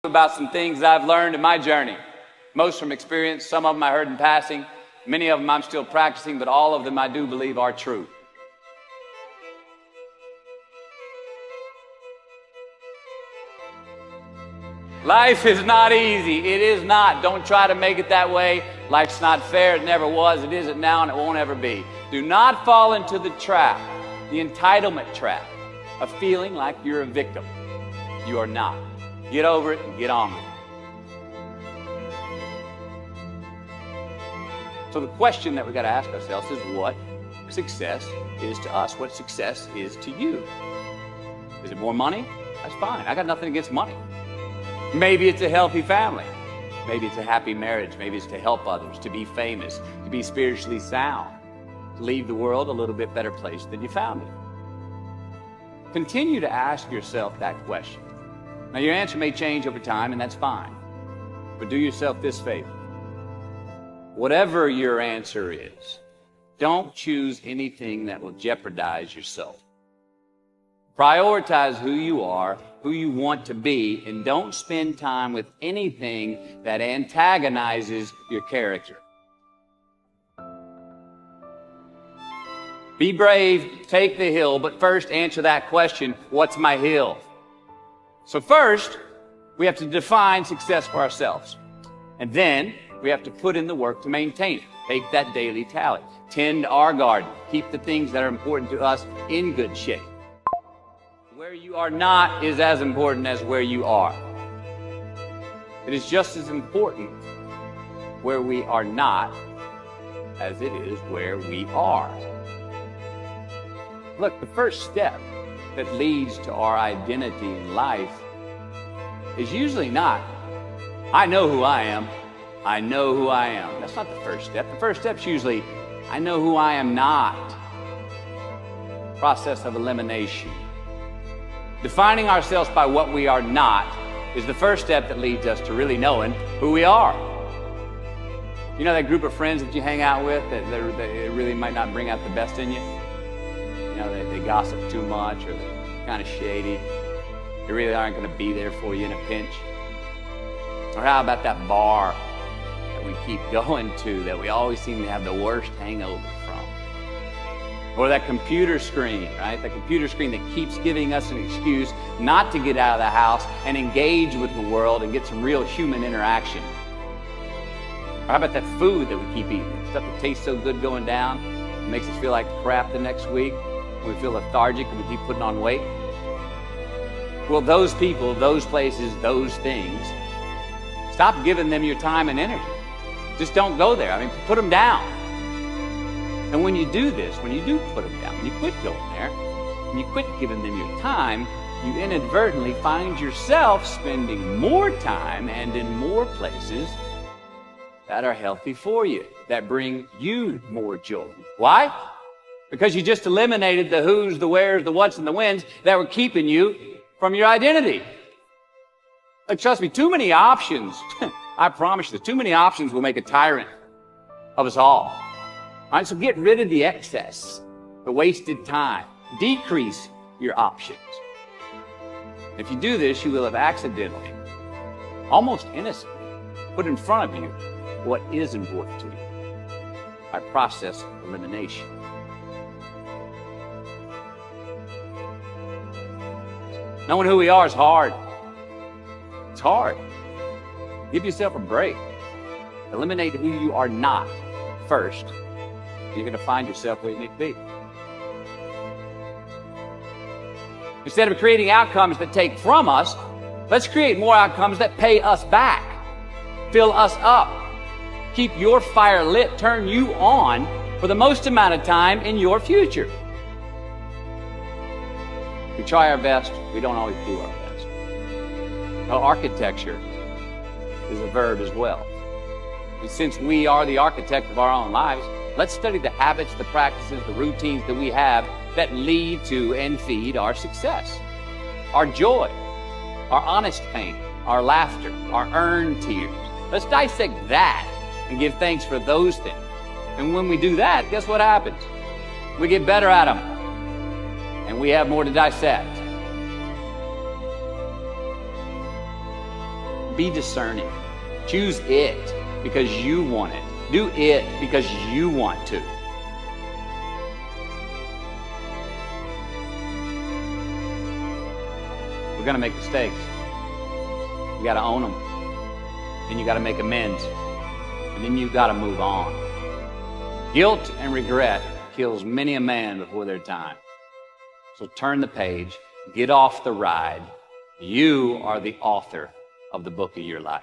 about some things I've learned in my journey. Most from experience, some of them I heard in passing. Many of them I'm still practicing, but all of them I do believe are true. Life is not easy. It is not. Don't try to make it that way. Life's not fair. It never was. It isn't now, and it won't ever be. Do not fall into the trap, the entitlement trap, of feeling like you're a victim. You are not. Get over it and get on with it. So the question that we got to ask ourselves is what success is to us, what success is to you. Is it more money? That's fine. I got nothing against money. Maybe it's a healthy family. Maybe it's a happy marriage. Maybe it's to help others, to be famous, to be spiritually sound, to leave the world a little bit better place than you found it. Continue to ask yourself that question. Now, your answer may change over time, and that's fine. But do yourself this favor. Whatever your answer is, don't choose anything that will jeopardize your soul. Prioritize who you are, who you want to be, and don't spend time with anything that antagonizes your character. Be brave, take the hill, but first answer that question, what's my hill? So first, we have to define success for ourselves. And then we have to put in the work to maintain it. Take that daily tally. Tend our garden. Keep the things that are important to us in good shape. Where you are not is as important as where you are. It is just as important where we are not as it is where we are. Look, the first step that leads to our identity in life is usually not, I know who I am. I know who I am. That's not the first step. The first step's usually, I know who I am not. Process of elimination. Defining ourselves by what we are not is the first step that leads us to really knowing who we are. You know that group of friends that you hang out with that really might not bring out the best in you? You know, they gossip too much, or they're kind of shady. They really aren't going to be there for you in a pinch. Or how about that bar that we keep going to that we always seem to have the worst hangover from? Or that computer screen, right? The computer screen that keeps giving us an excuse not to get out of the house and engage with the world and get some real human interaction. Or how about that food that we keep eating? Stuff that tastes so good going down, it makes us feel like crap the next week. We feel lethargic and we keep putting on weight. Well, those people, those places, those things, stop giving them your time and energy. Just don't go there. I mean, put them down. And when you do this, when you do put them down, when you quit going there, when you quit giving them your time, you inadvertently find yourself spending more time and in more places that are healthy for you, that bring you more joy. Why? Because you just eliminated the who's, the where's, the what's, and the when's that were keeping you from your identity. Like, trust me, too many options, I promise you, too many options will make a tyrant of us all. All right, so get rid of the excess, the wasted time. Decrease your options. If you do this, you will have accidentally, almost innocently, put in front of you what is important to you by process of elimination. Knowing who we are is hard. It's hard. Give yourself a break. Eliminate who you are not first. You're going to find yourself where you need to be. Instead of creating outcomes that take from us, let's create more outcomes that pay us back, fill us up, keep your fire lit, turn you on for the most amount of time in your future. We try our best, we don't always do our best. Well, architecture is a verb as well. And since we are the architect of our own lives, let's study the habits, the practices, the routines that we have that lead to and feed our success, our joy, our honest pain, our laughter, our earned tears. Let's dissect that and give thanks for those things. And when we do that, guess what happens? We get better at them, and we have more to dissect. Be discerning. Choose it because you want it. Do it because you want to. We're going to make mistakes. You got to own them. Then you got to make amends. And then you got to move on. Guilt and regret kills many a man before their time. So turn the page, get off the ride. You are the author of the book of your life.